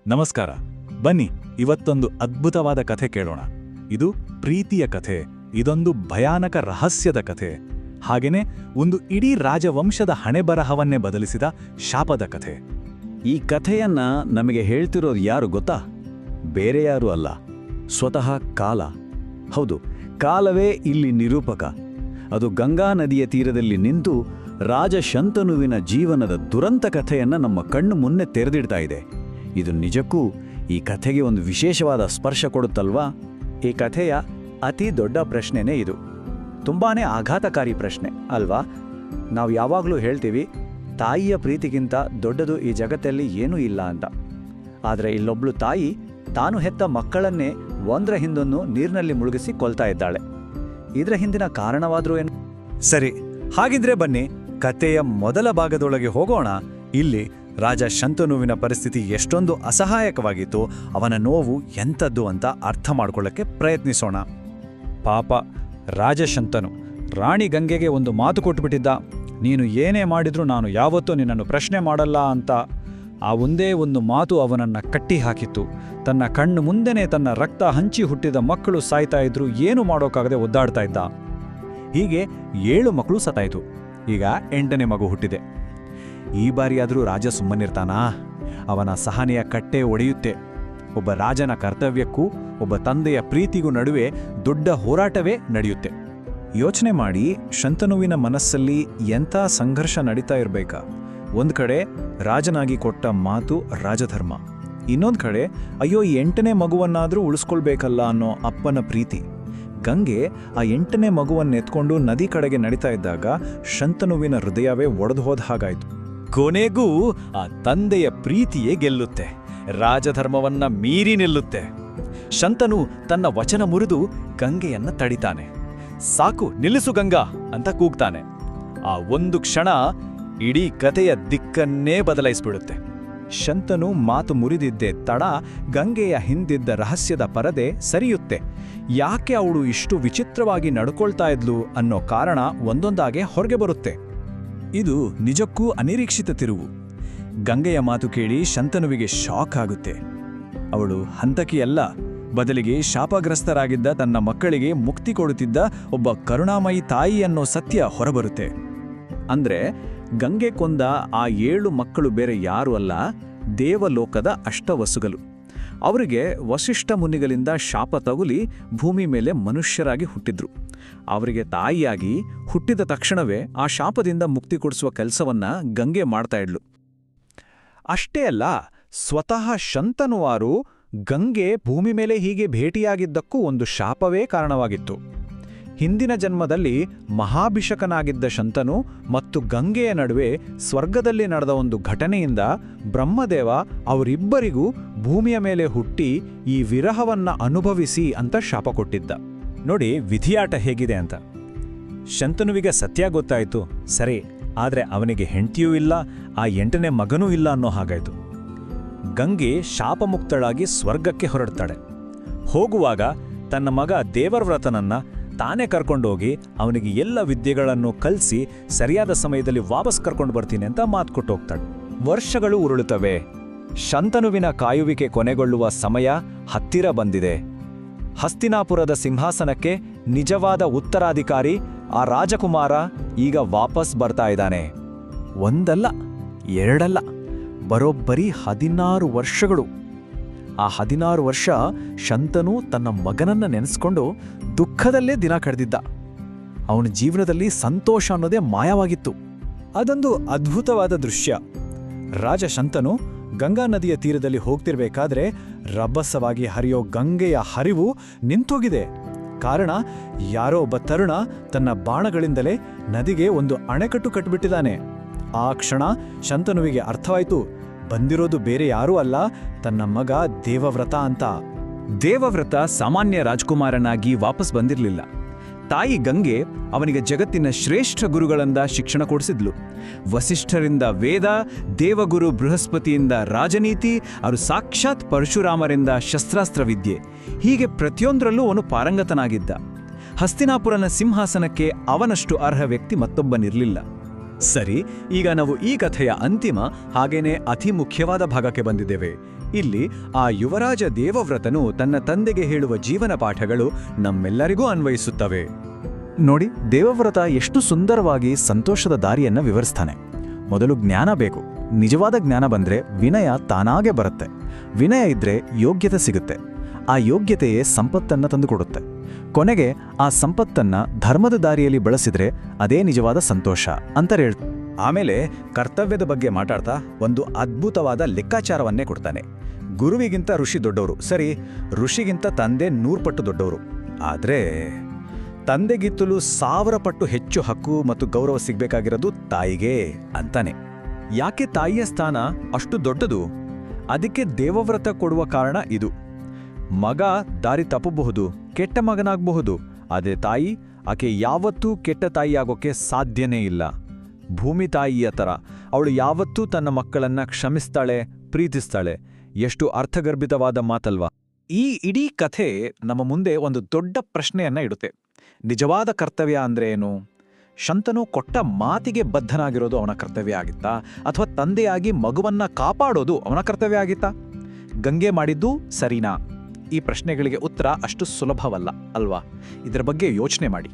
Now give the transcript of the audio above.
ನಮಸ್ಕಾರ. ಬನ್ನಿ, ಇವತ್ತೊಂದು ಅದ್ಭುತವಾದ ಕಥೆ ಕೇಳೋಣ. ಇದು ಪ್ರೀತಿಯ ಕಥೆ. ಇದೊಂದು ಭಯಾನಕ ರಹಸ್ಯದ ಕಥೆ. ಹಾಗೇನೆ ಒಂದು ಇಡೀ ರಾಜವಂಶದ ಹಣೆಬರಹವನ್ನೇ ಬದಲಿಸಿದ ಶಾಪದ ಕಥೆ. ಈ ಕಥೆಯನ್ನ ನಮಗೆ ಹೇಳ್ತಿರೋದು ಯಾರು ಗೊತ್ತಾ? ಬೇರೆ ಯಾರೂ ಅಲ್ಲ, ಸ್ವತಃ ಕಾಲ. ಹೌದು, ಕಾಲವೇ ಇಲ್ಲಿ ನಿರೂಪಕ. ಅದು ಗಂಗಾ ನದಿಯ ತೀರದಲ್ಲಿ ನಿಂತು ರಾಜ ಶಂತನುವಿನ ಜೀವನದ ದುರಂತ ಕಥೆಯನ್ನ ನಮ್ಮ ಕಣ್ಣು ಮುನ್ನೆ ತೆರೆದಿಡ್ತಾ ಇದೆ. ಇದು ನಿಜಕ್ಕೂ ಈ ಕಥೆಗೆ ಒಂದು ವಿಶೇಷವಾದ ಸ್ಪರ್ಶ ಕೊಡುತ್ತಲ್ವಾ? ಈ ಕಥೆಯ ಅತಿ ದೊಡ್ಡ ಪ್ರಶ್ನೆನೇ ಇದು. ತುಂಬಾನೇ ಆಘಾತಕಾರಿ ಪ್ರಶ್ನೆ ಅಲ್ವಾ? ನಾವು ಯಾವಾಗಲೂ ಹೇಳ್ತೀವಿ, ತಾಯಿಯ ಪ್ರೀತಿಗಿಂತ ದೊಡ್ಡದು ಈ ಜಗತ್ತಲ್ಲಿ ಏನೂ ಇಲ್ಲ ಅಂತ. ಆದರೆ ಇಲ್ಲೊಬ್ಳು ತಾಯಿ ತಾನು ಹೆತ್ತ ಮಕ್ಕಳನ್ನೇ ಒಂದರ ಹಿಂದೊಂದು ನೀರಿನಲ್ಲಿ ಮುಳುಗಿಸಿ ಕೊಲ್ತಾ ಇದ್ದಾಳೆ. ಇದರ ಹಿಂದಿನ ಕಾರಣವಾದರೂ ಏನು? ಸರಿ, ಹಾಗಿದ್ರೆ ಬನ್ನಿ ಕಥೆಯ ಮೊದಲ ಭಾಗದೊಳಗೆ ಹೋಗೋಣ. ಇಲ್ಲಿ ರಾಜ ಶಂತನುವಿನ ಪರಿಸ್ಥಿತಿ ಎಷ್ಟೊಂದು ಅಸಹಾಯಕವಾಗಿತ್ತು, ಅವನ ನೋವು ಎಂಥದ್ದು ಅಂತ ಅರ್ಥ ಮಾಡ್ಕೊಳ್ಳೋಕ್ಕೆ ಪ್ರಯತ್ನಿಸೋಣ. ಪಾಪ ರಾಜ ಶಂತನು ರಾಣಿ ಗಂಗೆಗೆ ಒಂದು ಮಾತು ಕೊಟ್ಟುಬಿಟ್ಟಿದ್ದ, ನೀನು ಏನೇ ಮಾಡಿದ್ರೂ ನಾನು ಯಾವತ್ತೂ ನಿನ್ನನ್ನು ಪ್ರಶ್ನೆ ಮಾಡಲ್ಲ ಅಂತ. ಆ ಒಂದೇ ಒಂದು ಮಾತು ಅವನನ್ನು ಕಟ್ಟಿ ಹಾಕಿತ್ತು. ತನ್ನ ಕಣ್ಣು ಮುಂದೆನೇ ತನ್ನ ರಕ್ತ ಹಂಚಿ ಹುಟ್ಟಿದ ಮಕ್ಕಳು ಸಾಯ್ತಾ ಇದ್ರು, ಏನು ಮಾಡೋಕ್ಕಾಗದೆ ಒದ್ದಾಡ್ತಾ ಇದ್ದ. ಹೀಗೆ 7 ಮಕ್ಕಳು ಸತಾಯಿತು. ಈಗ 8ನೇ ಮಗು ಹುಟ್ಟಿದೆ. ಈ ಬಾರಿಯಾದರೂ ರಾಜ ಸುಮ್ಮನಿರ್ತಾನಾ? ಅವನ ಸಹನೆಯ ಕಟ್ಟೆ ಒಡೆಯುತ್ತೆ. ಒಬ್ಬ ರಾಜನ ಕರ್ತವ್ಯಕ್ಕೂ ಒಬ್ಬ ತಂದೆಯ ಪ್ರೀತಿಗೂ ನಡುವೆ ದೊಡ್ಡ ಹೋರಾಟವೇ ನಡೆಯುತ್ತೆ. ಯೋಚನೆ ಮಾಡಿ, ಶಂತನುವಿನ ಮನಸ್ಸಲ್ಲಿ ಎಂಥ ಸಂಘರ್ಷ ನಡೀತಾ ಇರಬೇಕಾ? ಒಂದು ಕಡೆ ರಾಜನಾಗಿ ಕೊಟ್ಟ ಮಾತು ರಾಜಧರ್ಮ, ಇನ್ನೊಂದು ಕಡೆ ಅಯ್ಯೋ ಈ 8ನೇ ಮಗುವನ್ನಾದರೂ ಉಳಿಸ್ಕೊಳ್ಬೇಕಲ್ಲ ಅನ್ನೋ ಅಪ್ಪನ ಪ್ರೀತಿ. ಗಂಗೆ ಆ 8ನೇ ಮಗುವನ್ನೆತ್ಕೊಂಡು ನದಿ ಕಡೆಗೆ ನಡೀತಾ ಇದ್ದಾಗ ಶಂತನುವಿನ ಹೃದಯವೇ ಒಡೆದು ಹೋದ ಹಾಗಾಯಿತು. ಕೊನೆಗೂ ಆ ತಂದೆಯ ಪ್ರೀತಿಯೇ ಗೆಲ್ಲುತ್ತೆ, ರಾಜಧರ್ಮವನ್ನ ಮೀರಿ ನಿಲ್ಲುತ್ತೆ. ಶಂತನು ತನ್ನ ವಚನ ಮುರಿದು ಗಂಗೆಯನ್ನ ತಡಿತಾನೆ. ಸಾಕು, ನಿಲ್ಲಿಸು ಗಂಗಾ ಅಂತ ಕೂಗ್ತಾನೆ. ಆ ಒಂದು ಕ್ಷಣ ಇಡೀ ಕಥೆಯ ದಿಕ್ಕನ್ನೇ ಬದಲಾಯಿಸ್ಬಿಡುತ್ತೆ. ಶಂತನು ಮಾತು ಮುರಿದಿದ್ದೇ ತಡ ಗಂಗೆಯ ಹಿಂದಿದ್ದ ರಹಸ್ಯದ ಪರದೆ ಸರಿಯುತ್ತೆ. ಯಾಕೆ ಅವಳು ಇಷ್ಟು ವಿಚಿತ್ರವಾಗಿ ನಡ್ಕೊಳ್ತಾ ಇದ್ಲು ಅನ್ನೋ ಕಾರಣ ಒಂದೊಂದಾಗೆ ಹೊರಗೆ ಬರುತ್ತೆ. ಇದು ನಿಜಕ್ಕೂ ಅನಿರೀಕ್ಷಿತ ತಿರುವು. ಗಂಗೆಯ ಮಾತು ಕೇಳಿ ಶಂತನುವಿಗೆ ಶಾಕ್ ಆಗುತ್ತೆ. ಅವಳು ಹಂತಕಿಯಲ್ಲ, ಬದಲಿಗೆ ಶಾಪಗ್ರಸ್ತರಾಗಿದ್ದ ತನ್ನ ಮಕ್ಕಳಿಗೆ ಮುಕ್ತಿ ಕೊಡುತ್ತಿದ್ದ ಒಬ್ಬ ಕರುಣಾಮಯಿ ತಾಯಿ ಅನ್ನೋ ಸತ್ಯ ಹೊರಬರುತ್ತೆ. ಅಂದ್ರೆ ಗಂಗೆ ಕೊಂದ ಆ 7 ಮಕ್ಕಳು ಬೇರೆ ಯಾರೂ ಅಲ್ಲ, ದೇವಲೋಕದ ಅಷ್ಟವಸುಗಳು. ಅವರಿಗೆ ವಸಿಷ್ಠ ಮುನಿಗಳಿಂದ ಶಾಪ ತಗುಲಿ ಭೂಮಿ ಮೇಲೆ ಮನುಷ್ಯರಾಗಿ ಹುಟ್ಟಿದ್ರು. ಅವರಿಗೆ ತಾಯಿಯಾಗಿ ಹುಟ್ಟಿದ ತಕ್ಷಣವೇ ಆ ಶಾಪದಿಂದ ಮುಕ್ತಿ ಕೊಡಿಸುವ ಕೆಲಸವನ್ನ ಗಂಗೆ ಮಾಡ್ತಾ ಇದ್ಲು. ಅಷ್ಟೇ ಅಲ್ಲ, ಸ್ವತಃ ಶಂತನುವಾರು ಗಂಗೆ ಭೂಮಿ ಮೇಲೆ ಹೀಗೆ ಭೇಟಿಯಾಗಿದ್ದಕ್ಕೂ ಒಂದು ಶಾಪವೇ ಕಾರಣವಾಗಿತ್ತು. ಹಿಂದಿನ ಜನ್ಮದಲ್ಲಿ ಮಹಾಭಿಷಕನಾಗಿದ್ದ ಶಂತನು ಮತ್ತು ಗಂಗೆಯ ನಡುವೆ ಸ್ವರ್ಗದಲ್ಲಿ ನಡೆದ ಒಂದು ಘಟನೆಯಿಂದ ಬ್ರಹ್ಮದೇವ ಅವರಿಬ್ಬರಿಗೂ ಭೂಮಿಯ ಮೇಲೆ ಹುಟ್ಟಿ ಈ ವಿರಹವನ್ನ ಅನುಭವಿಸಿ ಅಂತ ಶಾಪ ಕೊಟ್ಟಿದ್ದ. ನೋಡಿ ವಿಧಿಯಾಟ ಹೇಗಿದೆ ಅಂತ. ಶಂತನುವಿಗೆ ಸತ್ಯ ಗೊತ್ತಾಯಿತು, ಸರಿ, ಆದರೆ ಅವನಿಗೆ ಹೆಂಡತಿಯೂ ಇಲ್ಲ, ಆ 8ನೇ ಮಗನೂ ಇಲ್ಲ ಅನ್ನೋ ಹಾಗಾಯಿತು. ಗಂಗೆ ಶಾಪಮುಕ್ತಳಾಗಿ ಸ್ವರ್ಗಕ್ಕೆ ಹೊರಡ್ತಾಳೆ. ಹೋಗುವಾಗ ತನ್ನ ಮಗ ದೇವವ್ರತನನ್ನ ತಾನೇ ಕರ್ಕೊಂಡೋಗಿ ಅವನಿಗೆ ಎಲ್ಲ ವಿದ್ಯೆಗಳನ್ನು ಕಲಿಸಿ ಸರಿಯಾದ ಸಮಯದಲ್ಲಿ ವಾಪಸ್ ಕರ್ಕೊಂಡು ಬರ್ತೀನಿ ಅಂತ ಮಾತು ಕೊಟ್ಟು ಹೋಗ್ತಾಳೆ. ವರ್ಷಗಳು ಉರುಳುತ್ತವೆ. ಶಂತನುವಿನ ಕಾಯುವಿಕೆ ಕೊನೆಗೊಳ್ಳುವ ಸಮಯ ಹತ್ತಿರ ಬಂದಿದೆ. ಹಸ್ತಿನಾಪುರದ ಸಿಂಹಾಸನಕ್ಕೆ ನಿಜವಾದ ಉತ್ತರಾಧಿಕಾರಿ ಆ ರಾಜಕುಮಾರ ಈಗ ವಾಪಸ್ ಬರ್ತಾ ಇದ್ದಾನೆ. ಒಂದಲ್ಲ, ಎರಡಲ್ಲ, ಬರೋಬ್ಬರಿ 16 ವರ್ಷಗಳು. ಆ 16 ವರ್ಷ ಶಂತನು ತನ್ನ ಮಗನನ್ನ ನೆನೆಸ್ಕೊಂಡು ದುಃಖದಲ್ಲೇ ದಿನ ಕಳೆದಿದ್ದ. ಅವನ ಜೀವನದಲ್ಲಿ ಸಂತೋಷ ಅನ್ನೋದೇ ಮಾಯವಾಗಿತ್ತು. ಅದೊಂದು ಅದ್ಭುತವಾದ ದೃಶ್ಯ. ರಾಜ ಶಂತನು ಗಂಗಾ ನದಿಯ ತೀರದಲ್ಲಿ ಹೋಗ್ತಿರ್ಬೇಕಾದ್ರೆ ರಭಸವಾಗಿ ಹರಿಯೋ ಗಂಗೆಯ ಹರಿವು ನಿಂತೋಗಿದೆ. ಕಾರಣ, ಯಾರೋ ಒಬ್ಬ ತರುಣ ತನ್ನ ಬಾಣಗಳಿಂದಲೇ ನದಿಗೆ ಒಂದು ಅಣೆಕಟ್ಟು ಕಟ್ಟಿಬಿಟ್ಟಿದ್ದಾನೆ. ಆ ಕ್ಷಣ ಶಂತನುವಿಗೆ ಅರ್ಥವಾಯಿತು, ಬಂದಿರೋದು ಬೇರೆ ಯಾರೂ ಅಲ್ಲ, ತನ್ನ ಮಗ ದೇವವ್ರತ ಅಂತ. ದೇವವ್ರತ ಸಾಮಾನ್ಯ ರಾಜ್ಕುಮಾರನಾಗಿ ವಾಪಸ್ ಬಂದಿರಲಿಲ್ಲ. ತಾಯಿ ಗಂಗೆ ಅವನಿಗೆ ಜಗತ್ತಿನ ಶ್ರೇಷ್ಠ ಗುರುಗಳಿಂದ ಶಿಕ್ಷಣ ಕೊಡಿಸಿದ್ಲು. ವಸಿಷ್ಠರಿಂದ ವೇದ, ದೇವಗುರು ಬೃಹಸ್ಪತಿಯಿಂದ ರಾಜನೀತಿ, ಅವರು ಸಾಕ್ಷಾತ್ ಪರಶುರಾಮರಿಂದ ಶಸ್ತ್ರಾಸ್ತ್ರ ವಿದ್ಯೆ, ಹೀಗೆ ಪ್ರತಿಯೊಂದರಲ್ಲೂ ಅವನು ಪಾರಂಗತನಾಗಿದ್ದ. ಹಸ್ತಿನಾಪುರನ ಸಿಂಹಾಸನಕ್ಕೆ ಅವನಷ್ಟು ಅರ್ಹ ವ್ಯಕ್ತಿ ಮತ್ತೊಬ್ಬನಿರಲಿಲ್ಲ. ಸರಿ, ಈಗ ನಾವು ಈ ಕಥೆಯ ಅಂತಿಮ ಹಾಗೇನೆ ಅತಿ ಮುಖ್ಯವಾದ ಭಾಗಕ್ಕೆ ಬಂದಿದ್ದೇವೆ. ಇಲ್ಲಿ ಆ ಯುವರಾಜ ದೇವವ್ರತನು ತನ್ನ ತಂದೆಗೆ ಹೇಳುವ ಜೀವನ ಪಾಠಗಳು ನಮ್ಮೆಲ್ಲರಿಗೂ ಅನ್ವಯಿಸುತ್ತವೆ. ನೋಡಿ, ದೇವವ್ರತ ಎಷ್ಟು ಸುಂದರವಾಗಿ ಸಂತೋಷದ ದಾರಿಯನ್ನ ವಿವರಿಸ್ತಾನೆ. ಮೊದಲು ಜ್ಞಾನ ಬೇಕು. ನಿಜವಾದ ಜ್ಞಾನ ಬಂದ್ರೆ ವಿನಯ ತಾನಾಗೆ ಬರುತ್ತೆ. ವಿನಯ ಇದ್ರೆ ಯೋಗ್ಯತೆ ಸಿಗುತ್ತೆ. ಆ ಯೋಗ್ಯತೆಯೇ ಸಂಪತ್ತನ್ನ ತಂದುಕೊಡುತ್ತೆ. ಕೊನೆಗೆ ಆ ಸಂಪತ್ತನ್ನ ಧರ್ಮದ ದಾರಿಯಲ್ಲಿ ಬಳಸಿದ್ರೆ ಅದೇ ನಿಜವಾದ ಸಂತೋಷ ಅಂತ ಹೇಳ್ತಾರೆ. ಆಮೇಲೆ ಕರ್ತವ್ಯದ ಬಗ್ಗೆ ಮಾತಾಡ್ತಾ ಒಂದು ಅದ್ಭುತವಾದ ಲೆಕ್ಕಾಚಾರವನ್ನೇ ಕೊಡ್ತಾನೆ. ಗುರುವಿಗಿಂತ ಋಷಿ ದೊಡ್ಡವರು, ಸರಿ, ಋಷಿಗಿಂತ ತಂದೆ 100 ಪಟ್ಟು ದೊಡ್ಡವರು. ಆದ್ರೆ ತಂದೆಗಿತ್ತಲೂ 1000 ಪಟ್ಟು ಹೆಚ್ಚು ಹಕ್ಕು ಮತ್ತು ಗೌರವ ಸಿಗ್ಬೇಕಾಗಿರೋದು ತಾಯಿಗೆ ಅಂತಾನೆ. ಯಾಕೆ ತಾಯಿಯ ಸ್ಥಾನ ಅಷ್ಟು ದೊಡ್ಡದು? ಅದಕ್ಕೆ ದೇವವ್ರತ ಕೊಡುವ ಕಾರಣ ಇದು. ಮಗ ದಾರಿ ತಪ್ಪಬಹುದು, ಕೆಟ್ಟ ಮಗನಾಗಬಹುದು. ಆದರೆ ತಾಯಿ, ಆಕೆ ಯಾವತ್ತೂ ಕೆಟ್ಟ ತಾಯಿಯಾಗೋಕೆ ಸಾಧ್ಯನೇ ಇಲ್ಲ. ಭೂಮಿ ತಾಯಿಯ ಥರ ಅವಳು ಯಾವತ್ತೂ ತನ್ನ ಮಕ್ಕಳನ್ನ ಕ್ಷಮಿಸ್ತಾಳೆ, ಪ್ರೀತಿಸ್ತಾಳೆ. ಎಷ್ಟು ಅರ್ಥಗರ್ಭಿತವಾದ ಮಾತಲ್ವಾ? ಈ ಇಡೀ ಕಥೆ ನಮ್ಮ ಮುಂದೆ ಒಂದು ದೊಡ್ಡ ಪ್ರಶ್ನೆಯನ್ನ ಇಡುತ್ತೆ. ನಿಜವಾದ ಕರ್ತವ್ಯ ಅಂದ್ರೆ ಏನು? ಶಂತನು ಕೊಟ್ಟ ಮಾತಿಗೆ ಬದ್ಧನಾಗಿರೋದು ಅವನ ಕರ್ತವ್ಯ ಆಗಿತ್ತಾ, ಅಥವಾ ತಂದೆಯಾಗಿ ಮಗುವನ್ನ ಕಾಪಾಡೋದು ಅವನ ಕರ್ತವ್ಯ ಆಗಿತ್ತಾ? ಗಂಗೆ ಮಾಡಿದ್ದು ಸರಿನಾ? ಈ ಪ್ರಶ್ನೆಗಳಿಗೆ ಉತ್ತರ ಅಷ್ಟು ಸುಲಭವಲ್ಲ ಅಲ್ವಾ? ಇದರ ಬಗ್ಗೆ ಯೋಚನೆ ಮಾಡಿ.